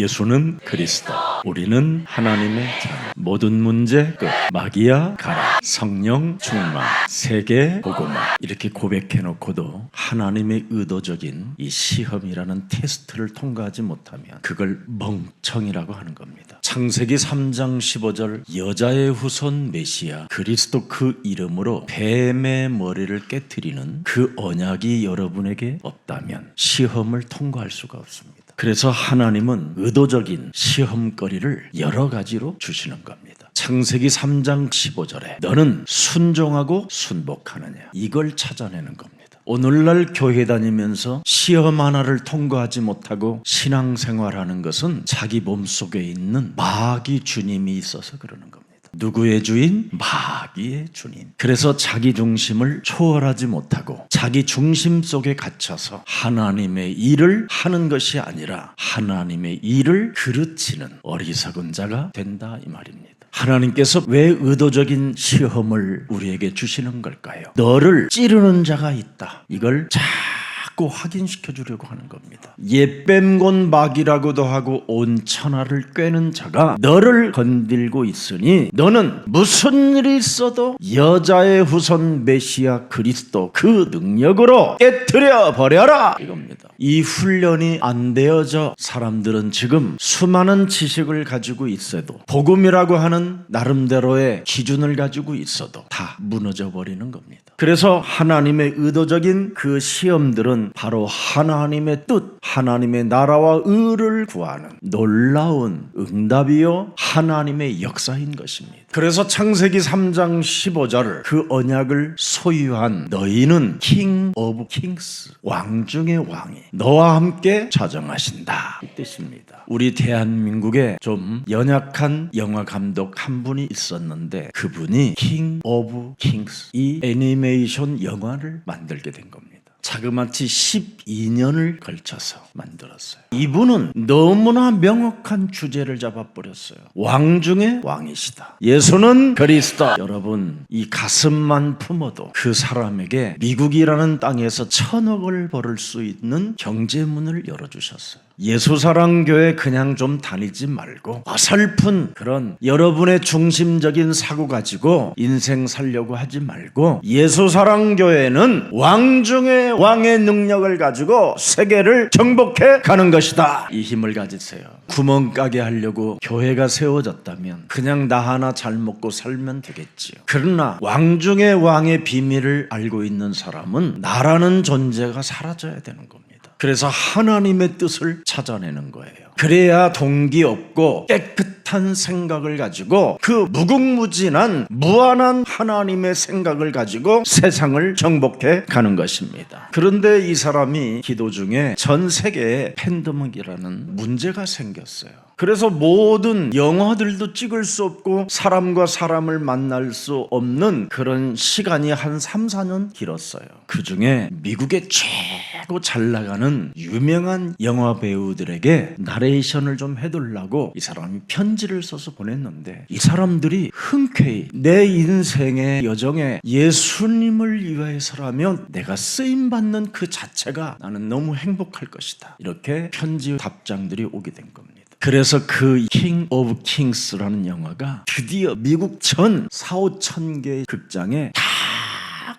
예수는 그리스도, 우리는 하나님의 자녀. 모든 문제 끝. 마귀야 가라. 성령 충만. 세계 복음화. 이렇게 고백해놓고도 하나님의 의도적인 이 시험이라는 테스트를 통과하지 못하면 그걸 멍청이라고 하는 겁니다. 창세기 3장 15절 여자의 후손 메시아 그리스도 그 이름으로 뱀의 머리를 깨트리는 그 언약이 여러분에게 없다면 시험을 통과할 수가 없습니다. 그래서 하나님은 의도적인 시험거리를 여러 가지로 주시는 겁니다. 창세기 3장 15절에 너는 순종하고 순복하느냐, 이걸 찾아내는 겁니다. 오늘날 교회 다니면서 시험 하나를 통과하지 못하고 신앙생활하는 것은 자기 몸속에 있는 마귀 주님이 있어서 그러는 겁니다. 누구의 주인? 마귀의 주님. 그래서 자기 중심을 초월하지 못하고 자기 중심 속에 갇혀서 하나님의 일을 하는 것이 아니라 하나님의 일을 그르치는 어리석은 자가 된다, 이 말입니다. 하나님께서 왜 의도적인 시험을 우리에게 주시는 걸까요? 너를 찌르는 자가 있다, 이걸 자꾸 확인시켜 주려고 하는 겁니다. 옛뱀곤 마귀라고도 하고 온 천하를 꿰는 자가 너를 건들고 있으니 너는 무슨 일이 있어도 여자의 후손 메시아 그리스도 그 능력으로 깨트려 버려라, 이겁니다. 이 훈련이 안 되어져 사람들은 지금 수많은 지식을 가지고 있어도, 복음이라고 하는 나름대로의 기준을 가지고 있어도 다 무너져 버리는 겁니다. 그래서 하나님의 의도적인 그 시험들은 바로 하나님의 뜻, 하나님의 나라와 의를 구하는 놀라운 응답이요 하나님의 역사인 것입니다. 그래서 창세기 3장 15절 그 언약을 소유한 너희는 킹 오브 킹스, 왕 중의 왕이 너와 함께 자정하신다, 이 뜻입니다. 우리 대한민국에 좀 연약한 영화 감독 한 분이 있었는데 그분이 킹 오브 킹스, 이 애니메이션 영화를 만들게 된 겁니다. 자그마치 12년을 걸쳐서 만들었어요. 이분은 너무나 명확한 주제를 잡아버렸어요. 왕 중에 왕이시다. 예수는 그리스도. 여러분, 이 가슴만 품어도 그 사람에게 미국이라는 땅에서 1,000억을 벌을 수 있는 경제문을 열어주셨어요. 예수사랑교회 그냥 좀 다니지 말고 어설픈 그런 여러분의 중심적인 사고 가지고 인생 살려고 하지 말고 예수사랑교회는 왕 중에 왕의 능력을 가지고 세계를 정복해 가는 것이다, 이 힘을 가지세요. 구멍가게 하려고 교회가 세워졌다면 그냥 나 하나 잘 먹고 살면 되겠지요. 그러나 왕 중에 왕의 비밀을 알고 있는 사람은 나라는 존재가 사라져야 되는 겁니다. 그래서 하나님의 뜻을 찾아내는 거예요. 그래야 동기 없고 깨끗한 생각을 가지고 그 무궁무진한 무한한 하나님의 생각을 가지고 세상을 정복해 가는 것입니다. 그런데 이 사람이 기도 중에 전 세계에 팬데믹이라는 문제가 생겼어요. 그래서 모든 영화들도 찍을 수 없고 사람과 사람을 만날 수 없는 그런 시간이 한 3, 4년 길었어요. 그 중에 미국의 최고 잘 나가는 유명한 영화 배우들에게 나레이션을 좀 해달라고 이 사람이 편지를 써서 보냈는데 이 사람들이 흔쾌히 내 인생의 여정에 예수님을 위해서라면 내가 쓰임받는 그 자체가 나는 너무 행복할 것이다, 이렇게 편지 답장들이 오게 된 겁니다. 그래서 그 킹 오브 킹스라는 영화가 드디어 미국 전 4, 5천 개의 극장에 다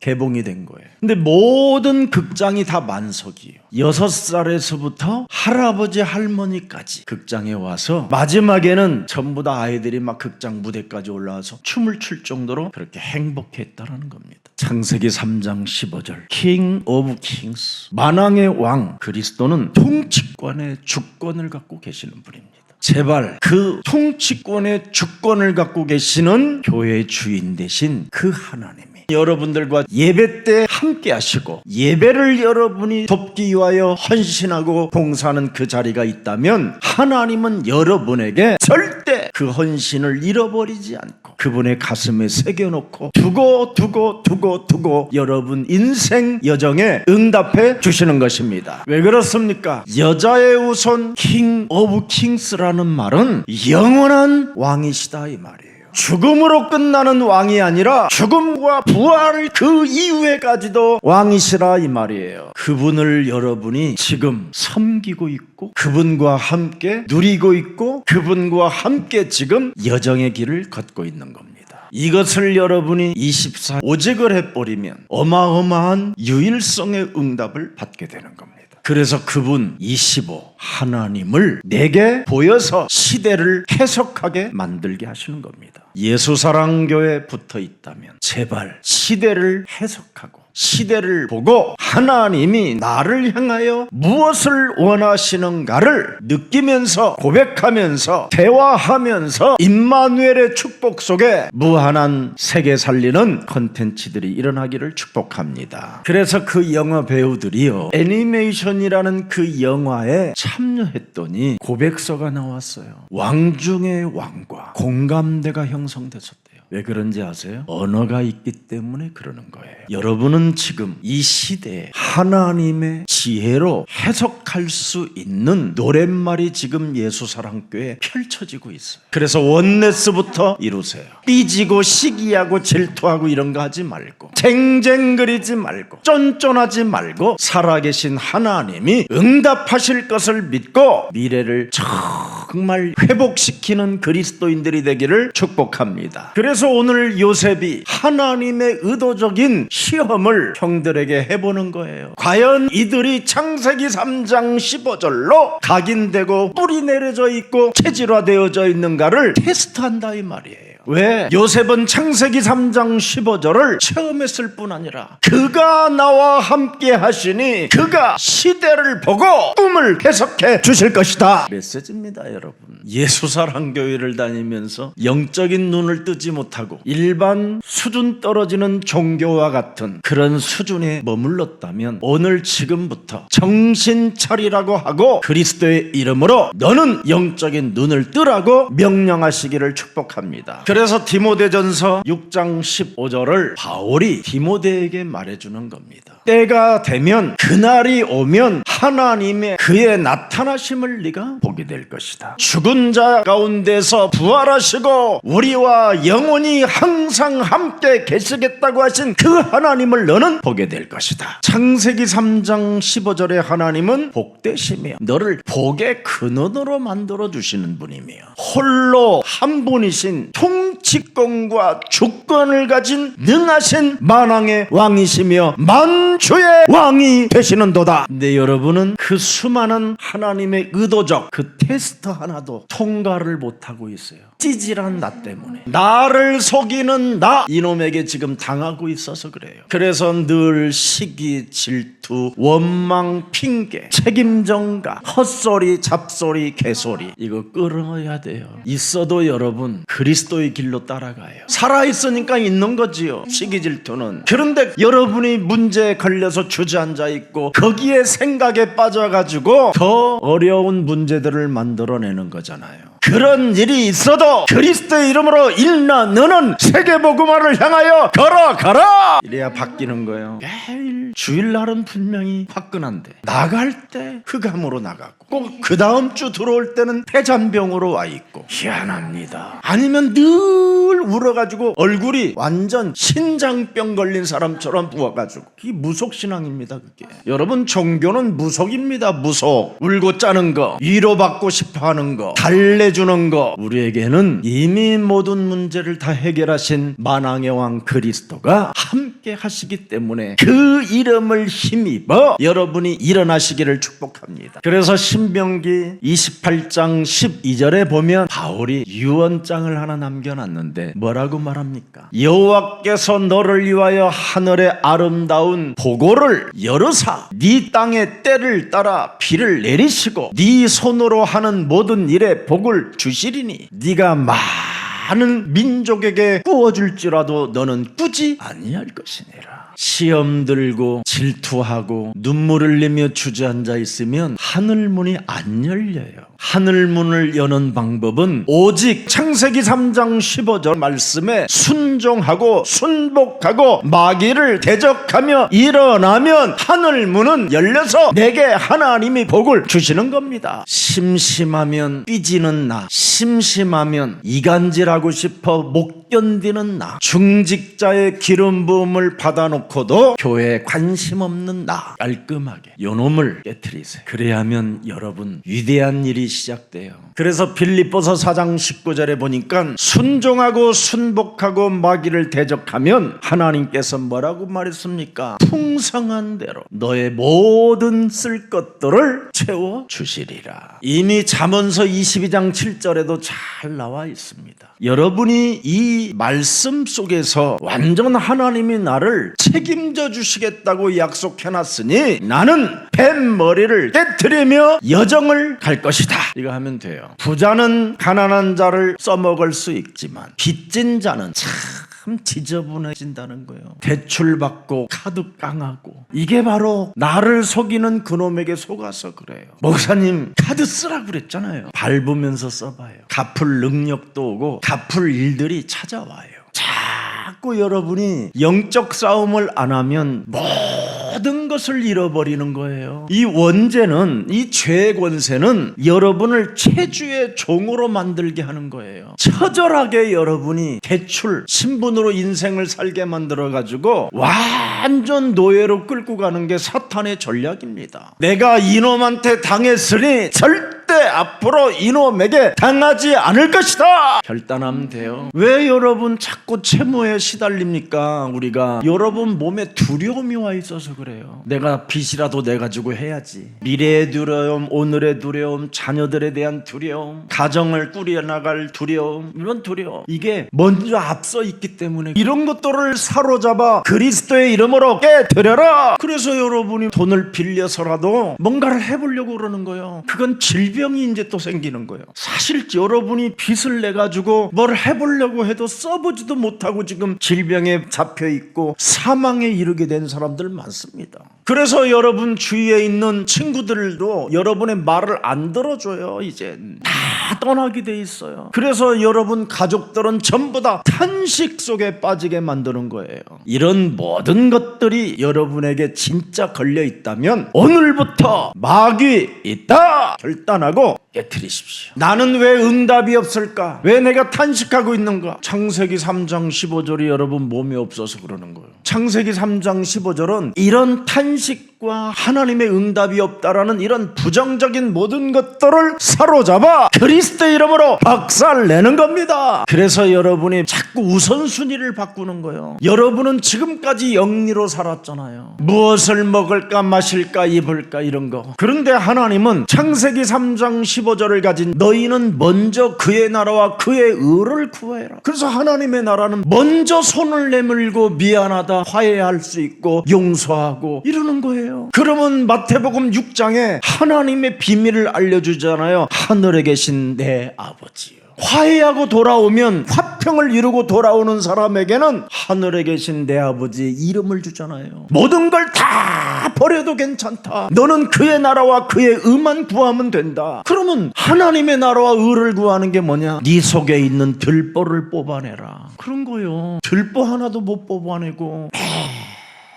개봉이 된 거예요. 근데 모든 극장이 다 만석이에요. 6살에서부터 할아버지 할머니까지 극장에 와서 마지막에는 전부 다 아이들이 막 극장 무대까지 올라와서 춤을 출 정도로 그렇게 행복했다라는 겁니다. 창세기 3장 15절 킹 오브 킹스, 만왕의 왕 그리스도는 통치권의 주권을 갖고 계시는 분입니다. 제발 그 통치권의 주권을 갖고 계시는 교회의 주인 되신 그 하나님이 여러분들과 예배 때 함께 하시고 예배를 여러분이 돕기 위하여 헌신하고 봉사하는 그 자리가 있다면 하나님은 여러분에게 절대 그 헌신을 잃어버리지 않고 그분의 가슴에 새겨놓고 두고 여러분 인생 여정에 응답해 주시는 것입니다. 왜 그렇습니까? 여자의 후손 킹 오브 킹스라는 말은 영원한 왕이시다, 이 말이에요. 죽음으로 끝나는 왕이 아니라 죽음과 부활 그 이후에까지도 왕이시라 이 말이에요. 그분을 여러분이 지금 섬기고 있고 그분과 함께 누리고 있고 그분과 함께 지금 여정의 길을 걷고 있는 겁니다. 이것을 여러분이 24 오직을 해버리면 어마어마한 유일성의 응답을 받게 되는 겁니다. 그래서 그분 25 하나님을 내게 보여서 시대를 해석하게 만들게 하시는 겁니다. 예수사랑교회에 붙어 있다면 제발 시대를 해석하고 시대를 보고 하나님이 나를 향하여 무엇을 원하시는가를 느끼면서 고백하면서 대화하면서 임마누엘의 축복 속에 무한한 세계 살리는 컨텐츠들이 일어나기를 축복합니다. 그래서 그 영화 배우들이요 애니메이션이라는 그 영화에 참여했더니 고백서가 나왔어요. 왕 중의 왕과 공감대가 형성됐었대요. 왜 그런지 아세요? 언어가 있기 때문에 그러는 거예요. 여러분은 지금 이 시대에 하나님의 지혜로 해석할 수 있는 노랫말이 지금 예수사랑교회에 펼쳐지고 있어요. 그래서 원네스부터 이루세요. 삐지고 시기하고 질투하고 이런 거 하지 말고 쟁쟁거리지 말고 쫀쫀하지 말고 살아계신 하나님이 응답하실 것을 믿고 미래를 정말 회복시키는 그리스도인들이 되기를 축복합니다. 그래서 오늘 요셉이 하나님의 의도적인 시험을 형들에게 해보는 거예요. 과연 이들이 창세기 3장 15절로 각인되고 뿌리 내려져 있고 체질화되어져 있는가를 테스트한다 이 말이에요. 왜? 요셉은 창세기 3장 15절을 체험했을 뿐 아니라 그가 나와 함께 하시니 그가 시대를 보고 꿈을 해석해 주실 것이다. 메시지입니다 여러분. 예수사랑교회를 다니면서 영적인 눈을 뜨지 못하고 일반 수준 떨어지는 종교와 같은 그런 수준에 머물렀다면 오늘 지금부터 정신 차리라고 하고 그리스도의 이름으로 너는 영적인 눈을 뜨라고 명령하시기를 축복합니다. 그래서 디모데전서 6장 15절을 바울이 디모데에게 말해주는 겁니다. 때가 되면 그날이 오면 하나님의 그의 나타나심을 네가 보게 될 것이다. 죽은 자 가운데서 부활하시고 우리와 영원히 항상 함께 계시겠다고 하신 그 하나님을 너는 보게 될 것이다. 창세기 3장 15절의 하나님은 복되시며 너를 복의 근원으로 만들어 주시는 분이며 홀로 한 분이신 통치권과 주권을 가진 능하신 만왕의 왕이시며 만주의 왕이 되시는도다. 근데 여러분은 그 수많은 하나님의 의도적 그 테스트 하나도 통과를 못하고 있어요. 찌질한 나 때문에 나를 속이는 나 이놈에게 지금 당하고 있어서 그래요. 그래서 늘 시기, 질투, 원망, 핑계, 책임전가, 헛소리, 잡소리, 개소리 이거 끊어야 돼요. 있어도 여러분 그리스도의 길로 따라가요. 살아있으니까 있는 거지요. 시기, 질투는. 그런데 여러분이 문제에 걸려서 주저앉아 있고 거기에 생각에 빠져가지고 더 어려운 문제들을 만들어내는 거잖아요. 그런 일이 있어도 그리스도의 이름으로 일나 너는 세계복음화를 향하여 걸어가라 이래야 바뀌는 거예요. 매일 주일날은 분명히 화끈한데 나갈 때 흑암으로 나가고 꼭 그 다음 주 들어올 때는 폐잔병으로 와 있고 희한합니다. 아니면 늘 울어가지고 얼굴이 완전 신장병 걸린 사람처럼 부어가지고 그게 무속신앙입니다. 그게 여러분 종교는 무속입니다. 무속. 울고 짜는 거, 위로받고 싶어하는 거, 달래주는 거. 우리에게는 이미 모든 문제를 다 해결하신 만왕의 왕 그리스도가 함께 하시기 때문에 그 이름을 힘입어 여러분이 일어나시기를 축복합니다. 그래서 신명기 28장 12절에 보면 바울이 유언장을 하나 남겨놨는데 뭐라고 말합니까? 여호와께서 너를 위하여 하늘의 아름다운 보고를 열으사 네 땅의 때를 따라 비를 내리시고 네 손으로 하는 모든 일에 복을 주시리니 네가 많은 민족에게 꾸어줄지라도 너는 꾸지 아니할 것이니라. 시험 들고 질투하고 눈물 흘리며 주저앉아 있으면 하늘문이 안 열려요. 하늘문을 여는 방법은 오직 창세기 3장 15절 말씀에 순종하고 순복하고 마귀를 대적하며 일어나면 하늘문은 열려서 내게 하나님이 복을 주시는 겁니다. 심심하면 삐지는 나, 심심하면 이간질 일하고 싶어 못 견디는 나, 중직자의 기름 부음을 받아놓고도 교회에 관심 없는 나, 깔끔하게 요놈을 깨트리세요. 그래야면 여러분 위대한 일이 시작돼요. 그래서 빌립보서 4장 19절에 보니까 순종하고 순복하고 마귀를 대적하면 하나님께서 뭐라고 말했습니까? 풍성한 대로 너의 모든 쓸 것들을 채워주시리라. 이미 잠언서 22장 7절에도 잘 나와 있습니다. 여러분이 이 말씀 속에서 완전 하나님이 나를 책임져 주시겠다고 약속해놨으니 나는 뱀머리를 깨트리며 여정을 갈 것이다. 이거 하면 돼요. 부자는 가난한 자를 써먹을 수 있지만 빚진 자는 참 지저분해진다는 거예요. 대출받고 카드 깡하고, 이게 바로 나를 속이는 그놈에게 속아서 그래요. 목사님 카드 쓰라고 그랬잖아요. 밟으면서 써봐요. 갚을 능력도 오고 갚을 일들이 찾아와요. 자꾸 여러분이 영적 싸움을 안 하면 모든 것을 잃어버리는 거예요. 이 원죄는, 이 죄의 권세는 여러분을 체주의 종으로 만들게 하는 거예요. 처절하게 여러분이 대출, 신분으로 인생을 살게 만들어가지고 완전 노예로 끌고 가는 게 사탄의 전략입니다. 내가 이놈한테 당했으니 절대 앞으로 이놈에게 당하지 않을 것이다. 결단하면 돼요. 왜 여러분 자꾸 채무에 시달립니까? 우리가 여러분 몸에 두려움이 와 있어서 그래요. 내가 빚이라도 내가지고 해야지. 미래의 두려움, 오늘의 두려움, 자녀들에 대한 두려움, 가정을 꾸려나갈 두려움, 이런 두려움, 이게 먼저 앞서 있기 때문에 이런 것들을 사로잡아 그리스도의 이름으로 깨뜨려라. 그래서 여러분이 돈을 빌려서라도 뭔가를 해보려고 그러는 거예요. 그건 질병이 이제 또 생기는 거예요. 사실 여러분이 빚을 내가지고 뭘 해보려고 해도 써보지도 못하고 지금 질병에 잡혀있고 사망에 이르게 된 사람들 많습니다. 그래서 여러분 주위에 있는 친구들도 여러분의 말을 안 들어줘요. 이제 다 떠나게 돼 있어요. 그래서 여러분 가족들은 전부 다 탄식 속에 빠지게 만드는 거예요. 이런 모든 것들이 여러분에게 진짜 걸려 있다면 오늘부터 마귀 있다 결단하고 깨트리십시오. 나는 왜 응답이 없을까? 왜 내가 탄식하고 있는가? 창세기 3장 15절이 여러분 몸에 없어서 그러는 거예요. 창세기 3장 15절은 이런 탄식과 하나님의 응답이 없다라는 이런 부정적인 모든 것들을 사로잡아 그리스도 이름으로 박살내는 겁니다. 그래서 여러분이 자꾸 우선순위를 바꾸는 거예요. 여러분은 지금까지 영리로 살았잖아요. 무엇을 먹을까 마실까 입을까 이런 거. 그런데 하나님은 창세기 3장 15절을 가진 너희는 먼저 그의 나라와 그의 의를 구해라. 그래서 하나님의 나라는 먼저 손을 내밀고 미안하다 화해할 수 있고 용서하고 이러는 거예요. 그러면 마태복음 6장에 하나님의 비밀을 알려주잖아요. 하늘에 계신 내 아버지요. 화해하고 돌아오면 화평을 이루고 돌아오는 사람에게는 하늘에 계신 내 아버지의 이름을 주잖아요. 모든 걸 다 버려도 괜찮다. 너는 그의 나라와 그의 의만 구하면 된다. 그러면 하나님의 나라와 의를 구하는 게 뭐냐? 네 속에 있는 들보를 뽑아내라. 그런 거요. 들보 하나도 못 뽑아내고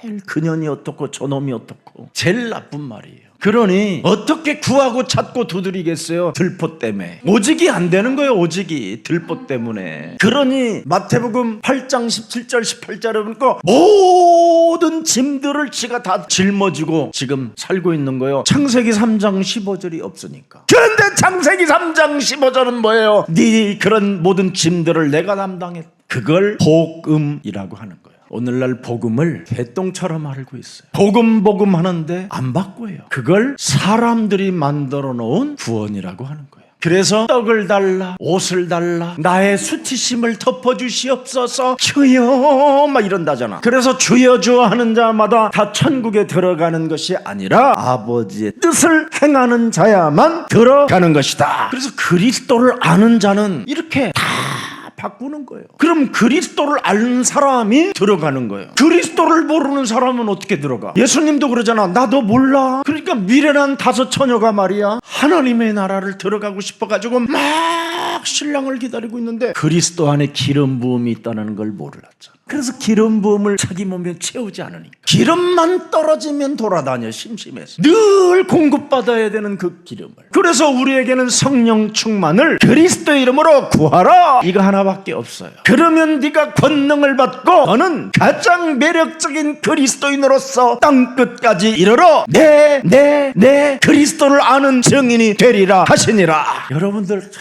매일 그년이 어떻고 저놈이 어떻고 제일 나쁜 말이에요. 그러니 어떻게 구하고 찾고 두드리겠어요? 들보 때문에. 오직이 안 되는 거예요. 오직이 들보 때문에. 그러니 마태복음 8장 17절 18절에 보니까 모든 짐들을 지가 다 짊어지고 지금 살고 있는 거예요. 창세기 3장 15절이 없으니까. 그런데 창세기 3장 15절은 뭐예요? 네 그런 모든 짐들을 내가 담당했다. 그걸 복음이라고 하는 거예요. 오늘날 복음을 개똥처럼 알고 있어요. 복음 하는데 안 바꿔요. 그걸 사람들이 만들어 놓은 구원이라고 하는 거예요. 그래서 떡을 달라, 옷을 달라, 나의 수치심을 덮어주시옵소서 주여 막 이런다잖아. 그래서 주여 주여 하는 자마다 다 천국에 들어가는 것이 아니라 아버지의 뜻을 행하는 자야만 들어가는 것이다. 그래서 그리스도를 아는 자는 이렇게 다 바꾸는 거예요. 그럼 그리스도를 아는 사람이 들어가는 거예요. 그리스도를 모르는 사람은 어떻게 들어가? 예수님도 그러잖아. 나도 몰라. 그러니까 미련한 5 처녀가 말이야 하나님의 나라를 들어가고 싶어가지고 막 신랑을 기다리고 있는데 그리스도 안에 기름 부음이 있다는 걸 몰랐잖아. 그래서 기름 부음을 자기 몸에 채우지 않으니까 기름만 떨어지면 돌아다녀 심심해서 늘 공급받아야 되는 그 기름을. 그래서 우리에게는 성령 충만을 그리스도의 이름으로 구하라, 이거 하나밖에 없어요. 그러면 네가 권능을 받고 너는 가장 매력적인 그리스도인으로서 땅끝까지 이르러 내 그리스도를 아는 증인이 되리라 하시니라. 여러분들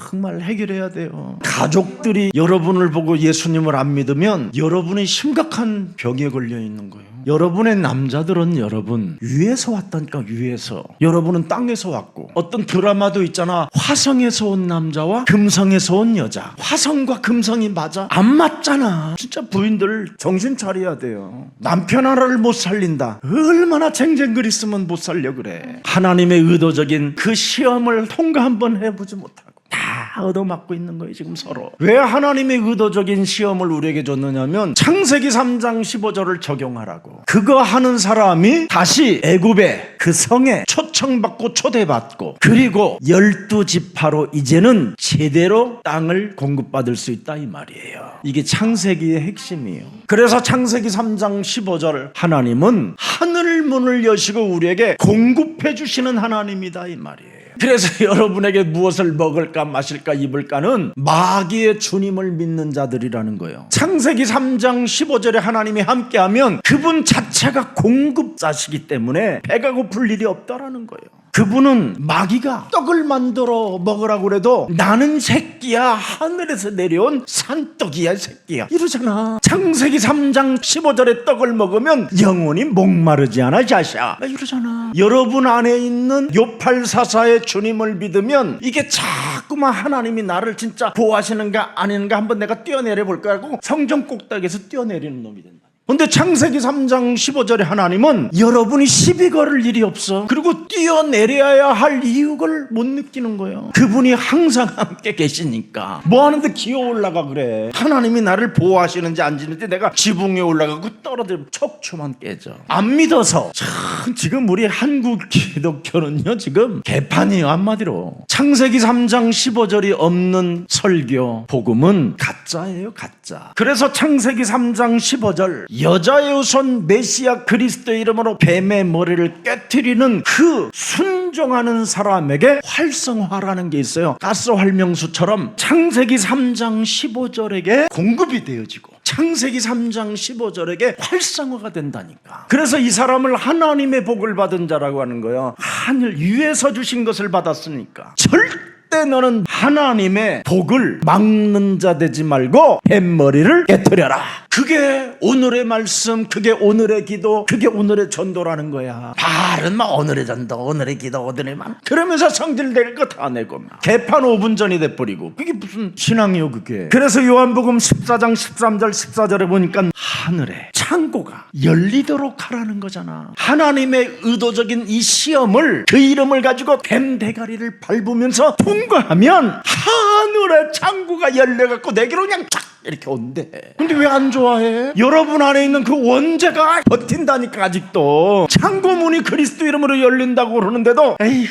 정말 해결해야 돼요. 가족들이 여러분을 보고 예수님을 안 믿으면 여러분이 심각한 병에 걸려 있는 거예요. 여러분의 남자들은 여러분 위에서 왔다니까. 위에서. 여러분은 땅에서 왔고, 어떤 드라마도 있잖아. 화성에서 온 남자와 금성에서 온 여자. 화성과 금성이 맞아? 안 맞잖아. 진짜 부인들 정신 차려야 돼요. 남편 하나를 못 살린다. 얼마나 쟁쟁그리 쓰면 못 살려 그래. 하나님의 의도적인 그 시험을 통과 한번 해보지 못하고 다 얻어맞고 있는 거예요 지금 서로. 왜 하나님의 의도적인 시험을 우리에게 줬느냐면 창세기 3장 15절을 적용하라고. 그거 하는 사람이 다시 애굽의 그 성에 초청받고 초대받고, 그리고 12지파로 이제는 제대로 땅을 공급받을 수 있다 이 말이에요. 이게 창세기의 핵심이에요. 그래서 창세기 3장 15절, 하나님은 하늘 문을 여시고 우리에게 공급해 주시는 하나님이다 이 말이에요. 그래서 여러분에게 무엇을 먹을까 마실까 입을까는 마귀의 주님을 믿는 자들이라는 거예요. 창세기 3장 15절에 하나님이 함께하면 그분 자체가 공급자시기 때문에 배가 고플 일이 없다라는 거예요. 그분은 마귀가 떡을 만들어 먹으라고 그래도 나는 새끼야, 하늘에서 내려온 산떡이야 새끼야 이러잖아. 창세기 3장 15절에 떡을 먹으면 영원히 목마르지 않아 자샤 이러잖아. 여러분 안에 있는 요팔사사의 주님을 믿으면 이게 자꾸만 하나님이 나를 진짜 보호하시는가 아닌가 한번 내가 뛰어내려 볼까 하고 성전 꼭대기에서 뛰어내리는 놈이 된다. 근데 창세기 3장 15절에 하나님은 여러분이 시비 걸을 일이 없어. 그리고 뛰어내려야 할 이유를 못 느끼는 거예요. 그분이 항상 함께 계시니까. 뭐 하는데 기어 올라가 그래. 하나님이 나를 보호하시는지 안 지는지 내가 지붕에 올라가고 떨어지면 척추만 깨져. 안 믿어서. 참 지금 우리 한국 기독교는요 지금 개판이에요. 한마디로 창세기 3장 15절이 없는 설교 복음은 가짜예요. 가짜. 그래서 창세기 3장 15절 여자의 우선 메시아 그리스도의 이름으로 뱀의 머리를 깨트리는 그 순종하는 사람에게 활성화라는 게 있어요. 가스 활명수처럼 창세기 3장 15절에게 공급이 되어지고 창세기 3장 15절에게 활성화가 된다니까. 그래서 이 사람을 하나님의 복을 받은 자라고 하는 거예요. 하늘 위에서 주신 것을 받았으니까 절대 너는 하나님의 복을 막는 자 되지 말고 뱀머리를 깨트려라. 그게 오늘의 말씀, 그게 오늘의 기도, 그게 오늘의 전도라는 거야. 말은 막 오늘의 전도, 오늘의 기도, 오늘의 말 그러면서 성질낼 거 다 내고 개판 5분 전이 돼버리고 그게 무슨 신앙이요 그게. 그래서 요한복음 14장 13절 14절에 보니까 하늘에 창고가 열리도록 하라는 거잖아. 하나님의 의도적인 이 시험을 그 이름을 가지고 뱀 대가리를 밟으면서 통과하면 하늘에 창고가 열려갖고 내게로 그냥 쫙 이렇게 온대. 근데 왜 안 좋아해? 여러분 안에 있는 그 원죄가 버틴다니까. 아직도 창고문이 그리스도 이름으로 열린다고 그러는데도 에이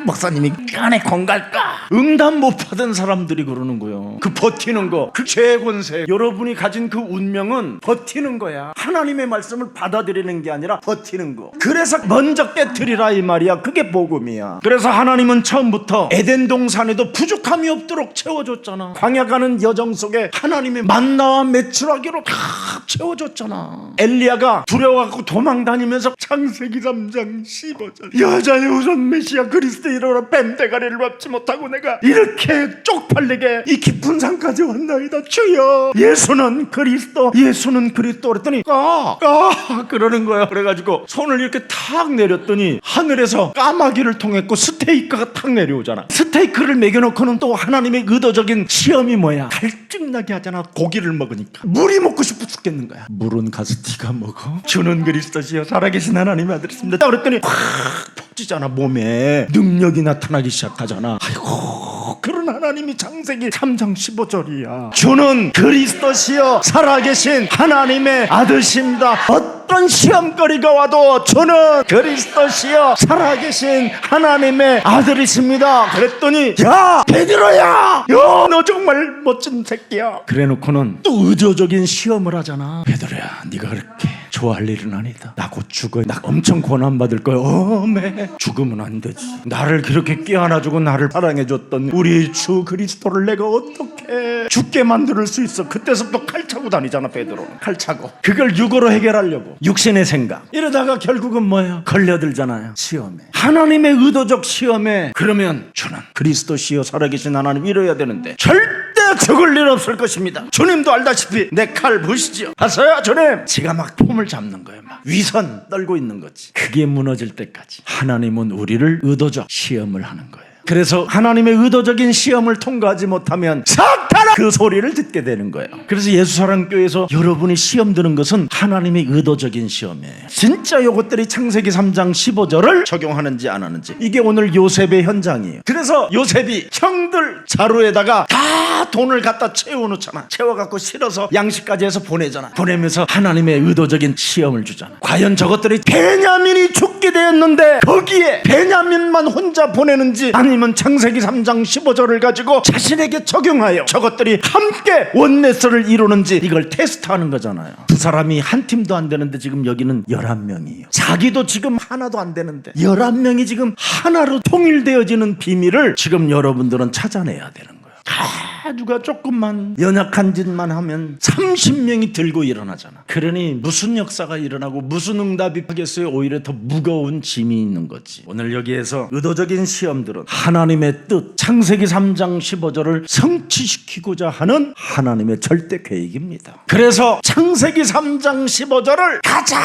목사님이 안에 건갈까? 응답 못 받은 사람들이 그러는 거예요. 그 버티는 거, 그 죄의 권세. 여러분이 가진 그 운명은 버티는 거야. 하나님의 말씀을 받아들이는 게 아니라 버티는 거. 그래서 먼저 깨트리라 이 말이야. 그게 복음이야. 그래서 하나님은 처음부터 에덴 동산에도 부족함이 없도록 채워줬잖아. 광야 가는 여정 속에 하나님의 만나와 메추라기로 다 채워줬잖아. 엘리야가 두려워갖고 도망다니면서 창세기 3장 15절 여자의 우선 메시아 그리스도 이름으로 뱀 대가리를 밟지 못하고 내가 이렇게 쪽팔리게 이 깊은 산까지 왔나이다. 주여 예수는 그리스도, 예수는 그리스도 그랬더니 까 그러는 거야. 그래가지고 손을 이렇게 탁 내렸더니 하늘에서 까마귀를 통했고 스테이크가 탁 내려오잖아. 스테이크를 먹여놓고는 또 하나님의 의도적인 시험이 뭐야? 갈증나게 하잖아. 고기를 먹으니까 물이 먹고 싶어 죽겠는 거야. 물은 가서 네가 먹어. 주는 그리스도시여 살아계신 하나님의 아들이십니다. 그랬더니 확 퍼지잖아. 몸에 능력이 나타나기 시작하잖아. 아이고 그런 하나님이 창세기 3장 15절이야. 주는 그리스도시여 살아계신 하나님의 아들십니다. 어떤 시험거리가 와도 주는 그리스도시여 살아계신 하나님의 아들이십니다. 그랬더니 야 베드로야, 너 정말 멋진 새끼야. 그래놓고는 또 의도적인 시험을 하잖아. 베드로야, 네가 그렇게 좋아할 일은 아니다. 나 곧 죽어. 나 엄청 고난받을 거야. 어메, 죽으면 안 되지. 나를 그렇게 껴안아주고 나를 사랑해줬던 우리 주 그리스도를 내가 어떻게 죽게 만들 수 있어. 그때서부터 칼 차고 다니잖아. 베드로는 칼 차고. 그걸 육으로 해결하려고 육신의 생각. 이러다가 결국은 뭐예요? 걸려들잖아요. 시험에, 하나님의 의도적 시험에. 그러면 주는 그리스도시여 살아계신 하나님 이래야 되는데 절대 죽을 일 없을 것입니다. 주님도 알다시피 내 칼 보시죠. 아서야 주님. 지가 막 폼을 잡는 거예요. 막 위선 떨고 있는 거지. 그게 무너질 때까지 하나님은 우리를 의도적 시험을 하는 거예요. 그래서 하나님의 의도적인 시험을 통과하지 못하면 사탄아 그 소리를 듣게 되는 거예요. 그래서 예수사랑교회에서 여러분이 시험 드는 것은 하나님의 의도적인 시험이에요. 진짜 요것들이 창세기 3장 15절을 적용하는지 안 하는지. 이게 오늘 요셉의 현장이에요. 그래서 요셉이 형들 자루에다가 다 돈을 갖다 채워놓잖아. 채워갖고 실어서 양식까지 해서 보내잖아. 보내면서 하나님의 의도적인 시험을 주잖아. 과연 저것들이 베냐민이 죽게 되었는데 거기에 베냐민만 혼자 보내는지, 아니면 창세기 3장 15절을 가지고 자신에게 적용하여 저것들이 함께 원네스를 이루는지, 이걸 테스트하는 거잖아요. 두 사람이 한 팀도 안 되는데 지금 여기는 11명이에요. 자기도 지금 하나도 안 되는데 11명이 지금 하나로 통일되어지는 비밀을 지금 여러분들은 찾아내야 되는 거예요. 누가 조금만 연약한 짓만 하면 30명이 들고 일어나잖아. 그러니 무슨 역사가 일어나고 무슨 응답이 하겠어요? 오히려 더 무거운 짐이 있는 거지. 오늘 여기에서 의도적인 시험들은 하나님의 뜻, 창세기 3장 15절을 성취시키고자 하는 하나님의 절대 계획입니다. 그래서 창세기 3장 15절을 가장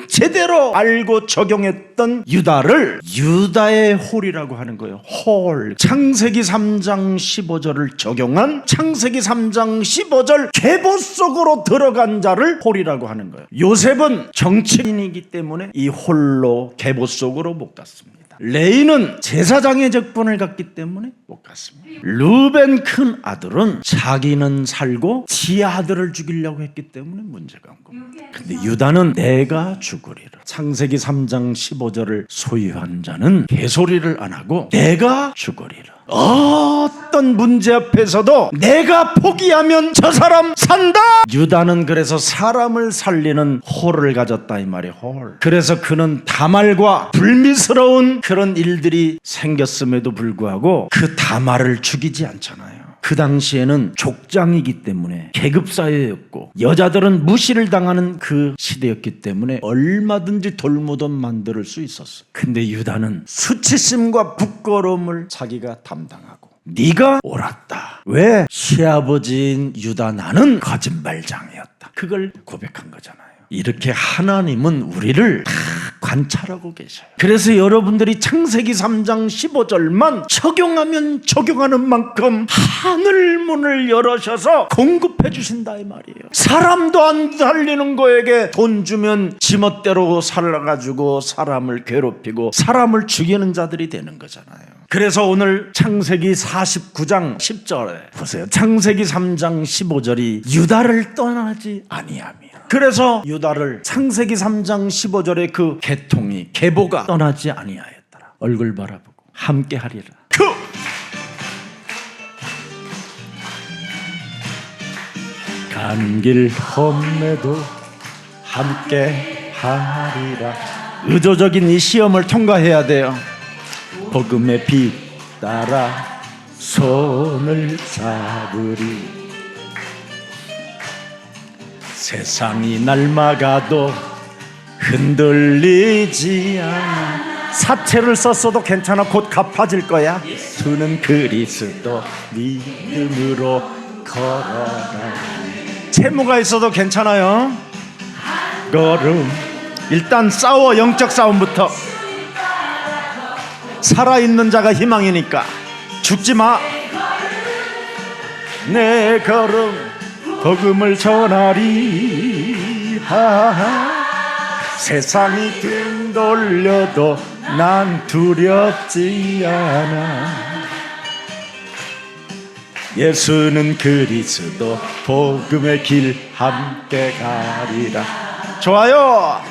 제대로 알고 적용했던 유다를 유다의 홀이라고 하는 거예요. 홀. 창세기 3장 15절을 적용한 창세기 3장 15절 계보 속으로 들어간 자를 홀이라고 하는 거예요. 요셉은 정치인이기 때문에 이 홀로 계보 속으로 못 갔습니다. 레이는 제사장의 직분을 갖기 때문에 못 갔습니다. 루벤 큰 아들은 자기는 살고 지 아들을 죽이려고 했기 때문에 문제가 온 겁니다. 근데 유다는 내가 죽으리라. 창세기 3장 15절을 소유한 자는 개소리를 안 하고 내가 죽으리라. 어떤 문제 앞에서도 내가 포기하면 저 사람 산다. 유다는 그래서 사람을 살리는 홀을 가졌다 이 말이에요. 홀. 그래서 그는 다말과 불미스러운 그런 일들이 생겼음에도 불구하고 그 다말을 죽이지 않잖아요. 그 당시에는 족장이기 때문에 계급사회였고 여자들은 무시를 당하는 그 시대였기 때문에 얼마든지 돌무덤 만들 수 있었어. 근데 유다는 수치심과 부끄러움을 자기가 담당하고 네가 옳았다. 왜? 시아버지인 유다 나는 거짓말장이었다. 그걸 고백한 거잖아요. 이렇게 하나님은 우리를 다 관찰하고 계셔요. 그래서 여러분들이 창세기 3장 15절만 적용하면 적용하는 만큼 하늘 문을 열어셔서 공급해 주신다 이 말이에요. 사람도 안 살리는 거에게 돈 주면 지멋대로 살아가지고 사람을 괴롭히고 사람을 죽이는 자들이 되는 거잖아요. 그래서 오늘 창세기 49장 10절에 보세요. 창세기 3장 15절이 유다를 떠나지 아니하며, 그래서 유다를 창세기 3장 15절의 그 계통이 계보가 떠나지 아니하였더라. 얼굴 바라보고 함께 하리라. 가는 길 험해도 함께 하리라. 의도적인 이 시험을 통과해야 돼요. 복음의 빛 따라 손을 잡으리. 세상이 날마가도 흔들리지 않아. 사채를 썼어도 괜찮아. 곧 갚아질 거야. 주는 그리스도 믿음으로 걸어가. 채무가 있어도 괜찮아요. 걸음. 일단 싸워. 영적 싸움부터. 살아있는 자가 희망이니까 죽지 마. 내 걸음 복음을 전하리. 세상이 등 돌려도 난 두렵지 않아. 예수는 그리스도 복음의 길 함께 가리라. 좋아요.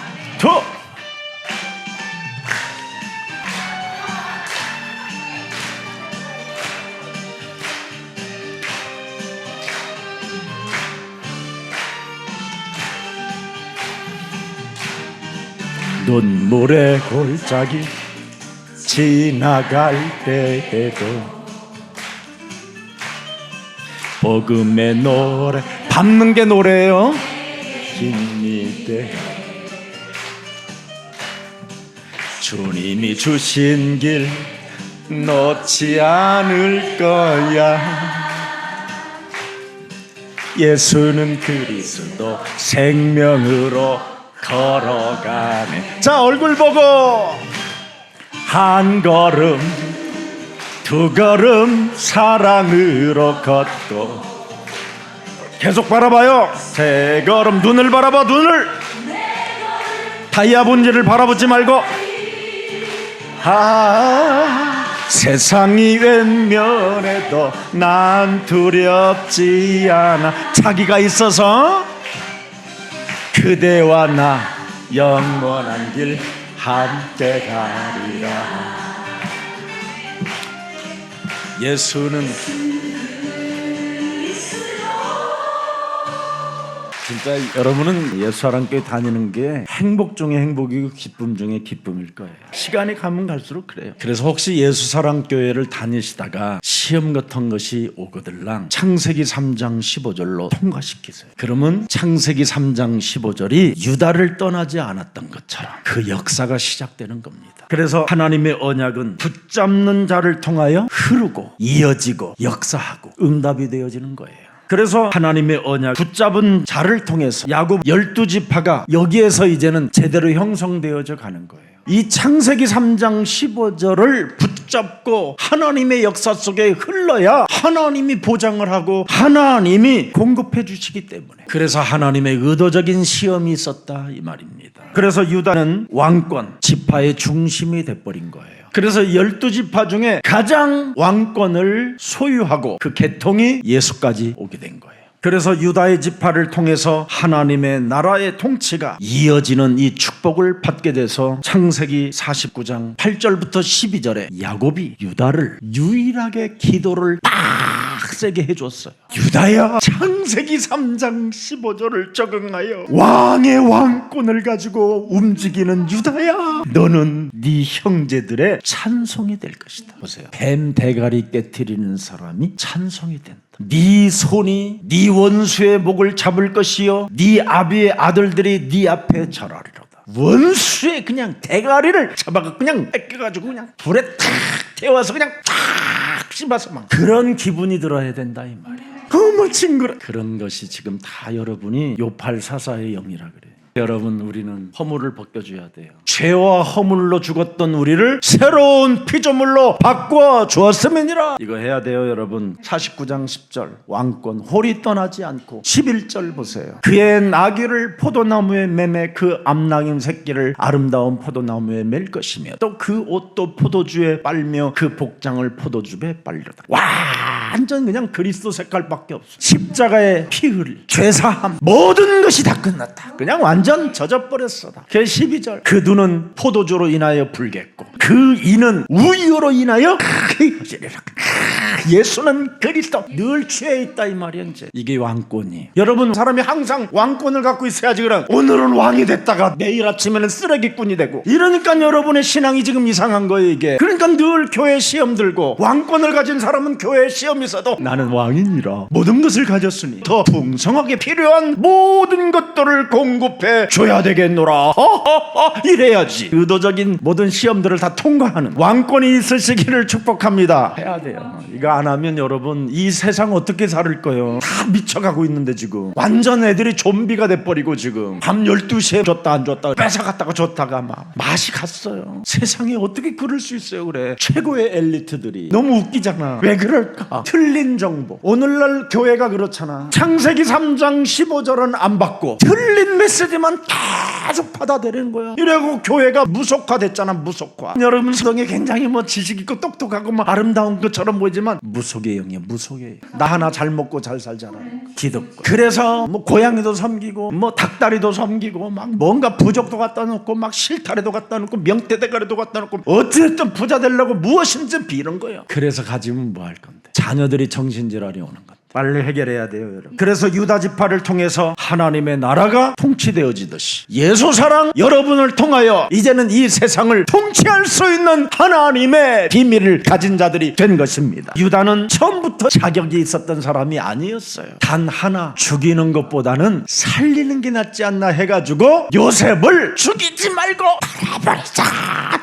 눈물의 골짜기 지나갈 때에도 복음의 노래, 밟는 게 노래예요. 힘이 주님이 주신 길 놓지 않을 거야. 예수는 그리스도 생명으로 걸어가네. 자, 얼굴 보고 한 걸음 두 걸음 사랑으로 걷고, 계속 바라봐요. 세 걸음 눈을 바라봐. 눈을 다이아 본질을 바라보지 말고. 세상이 웬면해도 난 두렵지 않아. 자기가 있어서 그대와 나 영원한 길 함께 가리라. 예수는 진짜 여러분은 예수사랑교회 다니는 게 행복 중에 행복이고 기쁨 중에 기쁨일 거예요. 시간이 가면 갈수록 그래요. 그래서 혹시 예수사랑교회를 다니시다가 시험 같은 것이 오거들랑 창세기 3장 15절로 통과시키세요. 그러면 창세기 3장 15절이 유다를 떠나지 않았던 것처럼 그 역사가 시작되는 겁니다. 그래서 하나님의 언약은 붙잡는 자를 통하여 흐르고 이어지고 역사하고 응답이 되어지는 거예요. 그래서 하나님의 언약 붙잡은 자를 통해서 야곱 12지파가 여기에서 이제는 제대로 형성되어져 가는 거예요. 이 창세기 3장 15절을 붙잡고 하나님의 역사 속에 흘러야 하나님이 보장을 하고 하나님이 공급해 주시기 때문에, 그래서 하나님의 의도적인 시험이 있었다 이 말입니다. 그래서 유다는 왕권 지파의 중심이 돼버린 거예요. 그래서 12지파 중에 가장 왕권을 소유하고 그 계통이 예수까지 오게 된 거예요. 그래서 유다의 지파를 통해서 하나님의 나라의 통치가 이어지는 이 축복을 받게 돼서 창세기 49장 8절부터 12절에 야곱이 유다를 유일하게 기도를 빡세게 해줬어요. 유다야, 창세기 3장 15절을 적응하여 왕의 왕권을 가지고 움직이는 유다야, 너는 네 형제들의 찬송이 될 것이다. 보세요. 뱀 대가리 깨트리는 사람이 찬송이 된다. 네 손이 네 원수의 목을 잡을 것이요 네 아비의 아들들이 네 앞에 절하리로다. 원수의 그냥 대가리를 잡아가 그냥 뺏겨가지고 그냥 불에 탁 태워서 그냥 탁 씹어서 막 그런 기분이 들어야 된다 이 말이에요. 어머 징그러. 그런 것이 지금 다 여러분이 요팔사사의 영이라 그래요. 여러분, 우리는 허물을 벗겨줘야 돼요. 죄와 허물로 죽었던 우리를 새로운 피조물로 바꿔 주었음이니라. 이거 해야 돼요 여러분. 49장 10절 왕권 홀이 떠나지 않고 11절 보세요. 그의 나귀를 포도나무에 매매 그 암낭임 새끼를 아름다운 포도나무에 맬 것이며 또 그 옷도 포도주에 빨며 그 복장을 포도주에 빨리로다. 완전 그냥 그리스도 색깔밖에 없어. 십자가의 피 흘릴 죄사함 모든 것이 다 끝났다. 그냥 완전 젖어버렸어. 그 12절 그 눈은 포도주로 인하여 붉겠고 그 이는 우유로 인하여 예수는 그리스도 늘 취해 있다 이 말이야. 이제 이게 왕권이에요. 여러분, 사람이 항상 왕권을 갖고 있어야지. 그럼 오늘은 왕이 됐다가 내일 아침에는 쓰레기꾼이 되고 이러니까 여러분의 신앙이 지금 이상한 거예요 이게. 그러니까 늘 교회 시험 들고, 왕권을 가진 사람은 교회 시험 있어도 나는 왕이니라 모든 것을 가졌으니 더 풍성하게 필요한 모든 것들을 공급해 줘야 되겠노라. 이래야지 의도적인 모든 시험들을 다 통과하는 왕권이 있으시기를 축복합니다. 해야 돼요. 이거 안 하면 여러분 이 세상 어떻게 살 거예요? 다 미쳐가고 있는데 지금 완전 애들이 좀비가 돼버리고 지금 밤 12시에 줬다 안 줬다 뺏어갔다가 줬다가 막 맛이 갔어요. 세상에 어떻게 그럴 수 있어요. 그래, 최고의 엘리트들이. 너무 웃기잖아. 왜 그럴까? 틀린 정보. 오늘날 교회가 그렇잖아. 창세기 3장 15절은 안 받고 틀린 메시지만 얘기만 계속 받아들이는 거야. 이래고 교회가 무속화됐잖아. 무속화. 여러분 성에 굉장히 지식 있고 똑똑하고 아름다운 것처럼 보이지만 무속의 영이야. 무속의 영. 나 하나 잘 먹고 잘 살잖아. 기득권. 그래서 고양이도 섬기고 닭다리도 섬기고 뭔가 부적도 갖다 놓고 실타래도 갖다 놓고 명태대가리도 갖다 놓고 어쨌든 부자 되려고 무엇인지 비는 거예요. 그래서 가지면 뭐 할 건데. 자녀들이 정신질환이 오는 건데. 빨리 해결해야 돼요, 여러분. 그래서 유다 지파를 통해서 하나님의 나라가 통치되어지듯이 예수 사랑 여러분을 통하여 이제는 이 세상을 통치할 수 있는 하나님의 비밀을 가진 자들이 된 것입니다. 유다는 처음부터 자격이 있었던 사람이 아니었어요. 단 하나, 죽이는 것보다는 살리는 게 낫지 않나 해가지고 요셉을 죽이지 말고 팔아버리자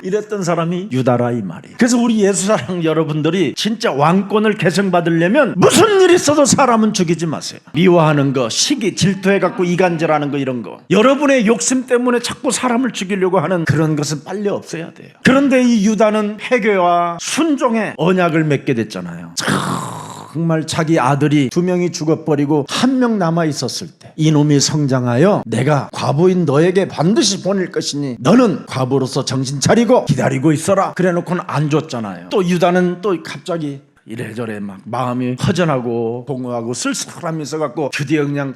이랬던 사람이 유다라 이 말이에요. 그래서 우리 예수 사랑 여러분들이 진짜 왕권을 계승받으려면 무슨 일이 있어도 사람은 죽이지 마세요. 미워하는 거, 시기, 질투해갖고 이간질하는 거 이런 거, 여러분의 욕심 때문에 자꾸 사람을 죽이려고 하는 그런 것은 빨리 없애야 돼요. 그런데 이 유다는 회개와 순종의 언약을 맺게 됐잖아요. 정말 자기 아들이 2명이 죽어버리고 1명 남아있었을 때 이놈이 성장하여 내가 과부인 너에게 반드시 보낼 것이니 너는 과부로서 정신 차리고 기다리고 있어라 그래놓고는 안 줬잖아요. 또 유다는 또 갑자기 이래저래 마음이 허전하고 공허하고 쓸쓸함이 있어갖고 드디어 그냥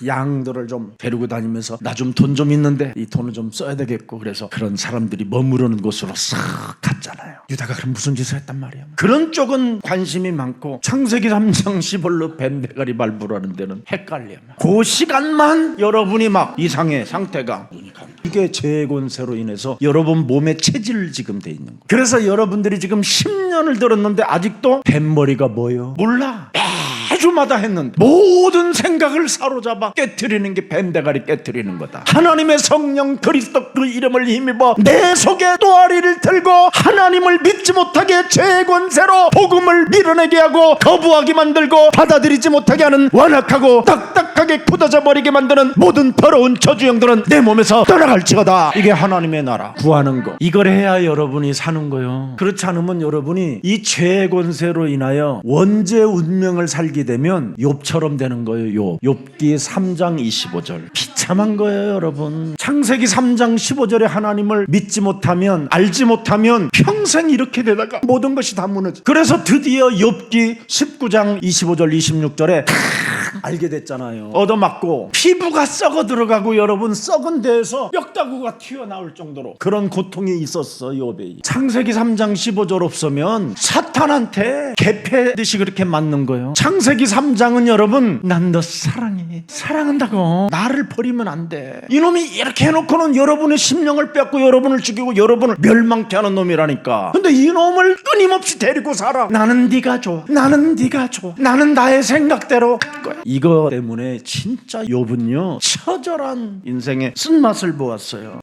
양들을 좀 데리고 다니면서 나 좀 돈 좀 있는데 이 돈을 좀 써야 되겠고 그래서 그런 사람들이 머무르는 곳으로 싹 갔잖아요. 유다가 그럼 무슨 짓을 했단 말이에요. 그런 쪽은 관심이 많고 창세기 3장 10월로 뱀대가리 발부라는 데는 헷갈려요. 그 시간만 여러분이 이상해 상태가 이게 재권세로 인해서 여러분 몸에 체질 지금 돼 있는 거예요. 그래서 여러분들이 지금 10년을 들었는데 아직도 뱀머리가 뭐예요? 몰라. 매주마다 했는데 모든 생각을 사로잡아 깨트리는 게 뱀대가리 깨트리는 거다. 하나님의 성령 그리스도 그 이름을 힘입어 내 속에 또아리를 들고 하나님을 믿지 못하게 죄의 권세로 복음을 밀어내게 하고 거부하게 만들고 받아들이지 못하게 하는 완악하고 딱딱하게 굳어져 버리게 만드는 모든 더러운 저주영들은 내 몸에서 떠나갈지어다. 이게 하나님의 나라 구하는 거. 이걸 해야 여러분이 사는 거예요. 그렇지 않으면 여러분이 이 죄의 권세로 인하여 원죄 운명을 살게 되면 욥처럼 되는 거예요. 욥기 3장 25절 비참한 거예요. 여러분 창세기 3장 15절에 하나님을 믿지 못하면 알지 못하면 평생 이렇게 되다가 모든 것이 다 무너져. 그래서 드디어 욥기 19장 25절 26절에 알게 됐잖아요. 얻어맞고 피부가 썩어 들어가고 여러분 썩은 데에서 뼈다구가 튀어나올 정도로 그런 고통이 있었어 욥이. 창세기 3장 15절 없으면 사탄한테 개패듯이 그렇게 맞는 거예요. 창세기 3장은 여러분 난 너 사랑해 사랑한다고 나를 버리면 안 돼. 이놈이 이렇게 해놓고는 여러분의 심령을 뺏고 여러분을 죽이고 여러분을 멸망케 하는 놈이라니까. 근데 이놈을 끊임없이 데리고 살아. 나는 네가 줘 나는 네가 줘 나는 나의 생각대로 할 거야. 이거 때문에 진짜 욥은요 처절한 인생의 쓴맛을 보았어요.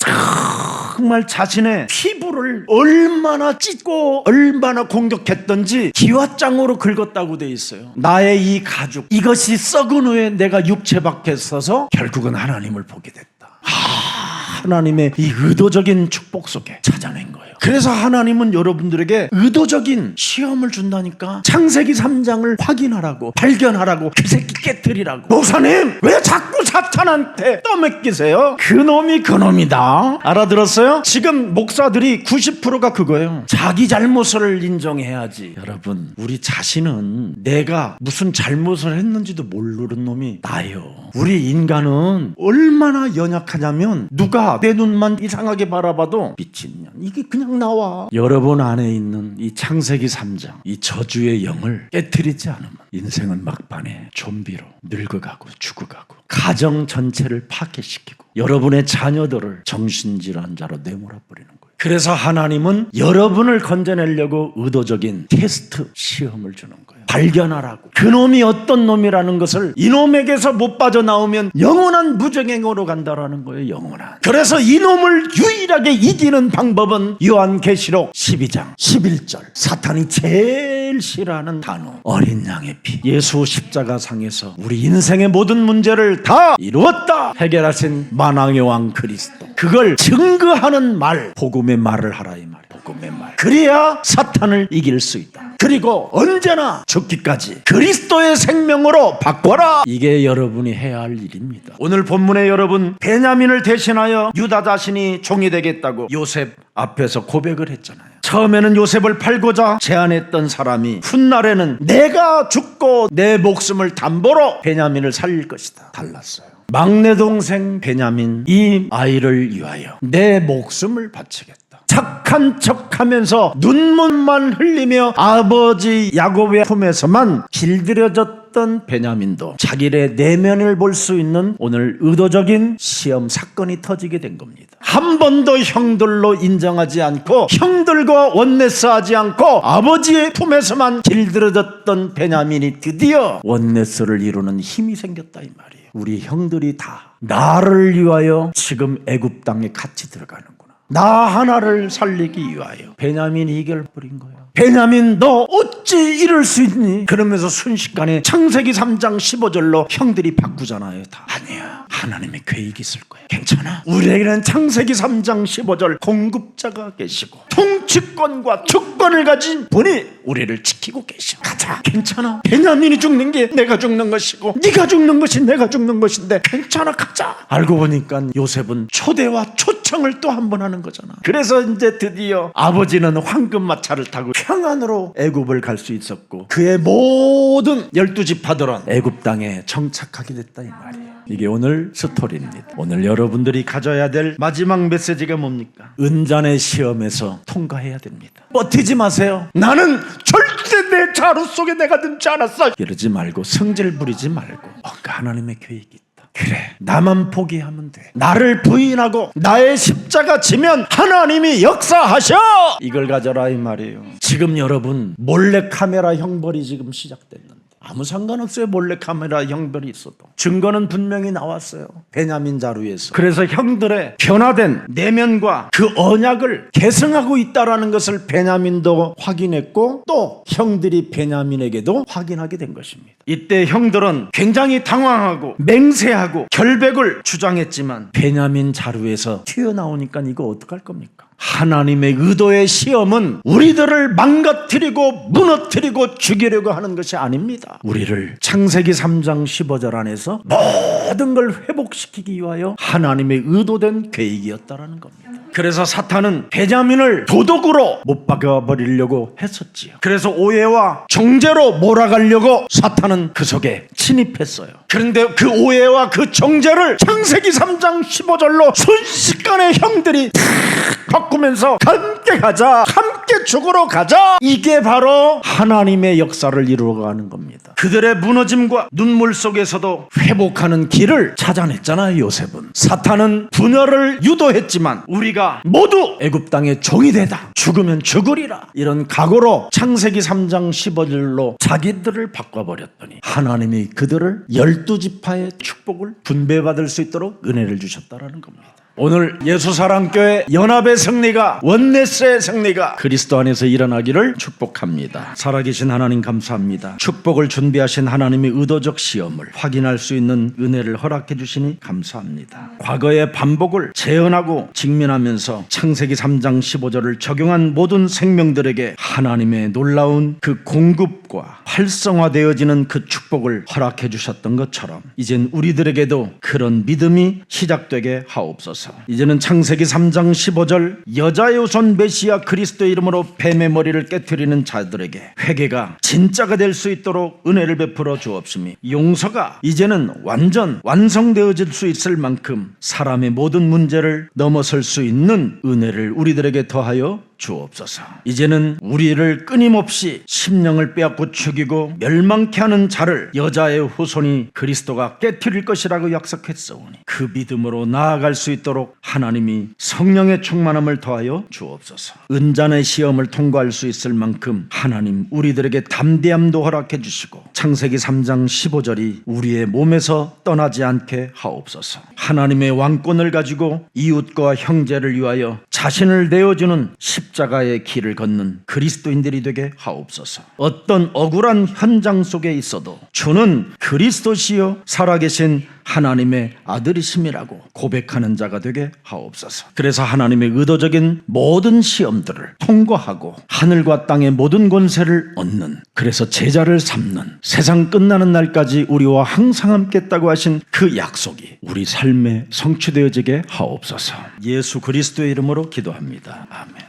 정말 자신의 피부를 얼마나 찢고 얼마나 공격했던지 기와장으로 긁었다고 돼 있어요. 나의 이 가죽 이것이 썩은 후에 내가 육체 밖에 서서 결국은 하나님을 보게 됐다. 하나님의 이 의도적인 축복 속에 찾아낸 거예요. 그래서 하나님은 여러분들에게 의도적인 시험을 준다니까. 창세기 3장을 확인하라고 발견하라고 그 새끼 깨뜨리라고. 목사님 왜 자꾸 사탄한테 떠맡기세요? 그놈이 그놈이다. 알아들었어요? 지금 목사들이 90%가 그거예요. 자기 잘못을 인정해야지. 여러분 우리 자신은 내가 무슨 잘못을 했는지도 모르는 놈이 나예요. 우리 인간은 얼마나 연약하냐면 누가 내 눈만 이상하게 바라봐도 미친년 이게 그냥 나와. 여러분 안에 있는 이 창세기 3장 이 저주의 영을 깨트리지 않으면 인생은 막판에 좀비로 늙어가고 죽어가고 가정 전체를 파괴시키고 여러분의 자녀들을 정신질환자로 내몰아버리는 거예요. 그래서 하나님은 여러분을 건져내려고 의도적인 테스트 시험을 주는 거예요. 발견하라고. 그놈이 어떤 놈이라는 것을 이놈에게서 못 빠져나오면 영원한 무정행으로 간다라는 거예요. 영원한. 그래서 이놈을 유일하게 이기는 방법은 요한계시록 12장 11절 사탄이 제일 싫어하는 단어 어린 양의 피. 예수 십자가상에서 우리 인생의 모든 문제를 다 이루었다 해결하신 만왕의 왕 그리스도. 그걸 증거하는 말 복음의 말을 하라 이 말이에요. 복음의 말. 그래야 사탄을 이길 수 있다. 그리고 언제나 죽기까지 그리스도의 생명으로 바꿔라. 이게 여러분이 해야 할 일입니다. 오늘 본문에 여러분 베냐민을 대신하여 유다 자신이 종이 되겠다고 요셉 앞에서 고백을 했잖아요. 처음에는 요셉을 팔고자 제안했던 사람이 훗날에는 내가 죽고 내 목숨을 담보로 베냐민을 살릴 것이다. 달랐어요. 막내 동생 베냐민, 이 아이를 위하여 내 목숨을 바치겠다. 착한 척하면서 눈물만 흘리며 아버지 야곱의 품에서만 길들여졌던 베냐민도 자기의 내면을 볼 수 있는 오늘 의도적인 시험 사건이 터지게 된 겁니다. 한 번도 형들로 인정하지 않고 형들과 원내스하지 않고 아버지의 품에서만 길들여졌던 베냐민이 드디어 원내스를 이루는 힘이 생겼다 이 말이에요. 우리 형들이 다 나를 위하여 지금 애굽 땅에 같이 들어가는구나. 나 하나를 살리기 위하여. 베냐민이 이걸 부린 거예요. 베냐민 너 어찌 이럴 수 있니? 그러면서 순식간에 창세기 3장 15절로 형들이 바꾸잖아요. 다 아니야, 하나님의 계획이 있을 거야. 괜찮아. 우리에게는 창세기 3장 15절 공급자가 계시고 통치권과 주권을 가진 분이 우리를 지키고 계셔. 가자. 괜찮아. 베냐민이 죽는 게 내가 죽는 것이고 네가 죽는 것이 내가 죽는 것인데 괜찮아. 가자. 알고 보니까 요셉은 초대와 초청을 또 한 번 하는 거잖아. 그래서 이제 드디어 아버지는 황금마차를 타고 평안으로 애굽을 갈 수 있었고 그의 모든 12지파들은 애굽 땅에 정착하게 됐다 이 말이에요. 이게 오늘 스토리입니다. 오늘 여러분들이 가져야 될 마지막 메시지가 뭡니까? 은잔의 시험에서 통과해야 됩니다. 버티지 마세요. 나는 절대 내 자루 속에 내가 든지 않았어. 이러지 말고 성질 부리지 말고 뭔가 하나님의 계획이 있다. 그래, 나만 포기하면 돼. 나를 부인하고 나의 십자가 지면 하나님이 역사하셔. 이걸 가져라 이 말이에요. 지금 여러분 몰래카메라 형벌이 지금 시작됐는데 아무 상관없어요. 몰래카메라 형벌이 있어도 증거는 분명히 나왔어요. 베냐민 자루에서. 그래서 형들의 변화된 내면과 그 언약을 계승하고 있다는 것을 베냐민도 확인했고 또 형들이 베냐민에게도 확인하게 된 것입니다. 이때 형들은 굉장히 당황하고 맹세하고 결백을 주장했지만 베냐민 자루에서 튀어나오니까 이거 어떡할 겁니까? 하나님의 의도의 시험은 우리들을 망가뜨리고 무너뜨리고 죽이려고 하는 것이 아닙니다. 우리를 창세기 3장 15절 안에서 모든 걸 회복시키기 위하여 하나님의 의도된 계획이었다라는 겁니다. 그래서 사탄은 베냐민을 도둑으로 못 박아버리려고 했었지요. 그래서 오해와 정죄로 몰아가려고 사탄은 그 속에 침입했어요. 그런데 그 오해와 그 정죄를 창세기 3장 15절로 순식간에 형들이 바꾸면서 함께 가자, 함께 죽으러 가자. 이게 바로 하나님의 역사를 이루어가는 겁니다. 그들의 무너짐과 눈물 속에서도 회복하는 길을 찾아냈잖아요. 요셉은. 사탄은 분열을 유도했지만 우리가 모두 애굽 땅의 종이 되다, 죽으면 죽으리라, 이런 각오로 창세기 3장 15절로 자기들을 바꿔버렸더니 하나님이 그들을 12지파의 축복을 분배받을 수 있도록 은혜를 주셨다라는 겁니다. 오늘 예수사랑교회 연합의 승리가, 원네스의 승리가 그리스도 안에서 일어나기를 축복합니다. 살아계신 하나님 감사합니다. 축복을 준비하신 하나님의 의도적 시험을 확인할 수 있는 은혜를 허락해 주시니 감사합니다. 과거의 반복을 재현하고 직면하면서 창세기 3장 15절을 적용한 모든 생명들에게 하나님의 놀라운 그 공급과 활성화되어지는 그 축복을 허락해 주셨던 것처럼 이젠 우리들에게도 그런 믿음이 시작되게 하옵소서. 이제는 창세기 3장 15절 여자의 후손 메시아 그리스도의 이름으로 뱀의 머리를 깨트리는 자들에게 회개가 진짜가 될 수 있도록 은혜를 베풀어 주옵시며 용서가 이제는 완성되어질 수 있을 만큼 사람의 모든 문제를 넘어설 수 있는 은혜를 우리들에게 더하여 주옵소서. 이제는 우리를 끊임없이 심령을 빼앗고 죽이고 멸망케 하는 자를 여자의 후손이 그리스도가 깨트릴 것이라고 약속했사오니 그 믿음으로 나아갈 수 있도록 하나님이 성령의 충만함을 더하여 주옵소서. 은잔의 시험을 통과할 수 있을 만큼 하나님 우리들에게 담대함도 허락해 주시고 창세기 3장 15절이 우리의 몸에서 떠나지 않게 하옵소서. 하나님의 왕권을 가지고 이웃과 형제를 위하여 자신을 내어주는 십자가의 길을 걷는 그리스도인들이 되게 하옵소서. 어떤 억울한 현장 속에 있어도 주는 그리스도시요 살아계신 하나님의 아들이심이라고 고백하는 자가 되게 하옵소서. 그래서 하나님의 의도적인 모든 시험들을 통과하고 하늘과 땅의 모든 권세를 얻는, 그래서 제자를 삼는, 세상 끝나는 날까지 우리와 항상 함께 있다고 하신 그 약속이 우리 삶에 성취되어지게 하옵소서. 예수 그리스도의 이름으로 기도합니다. 아멘.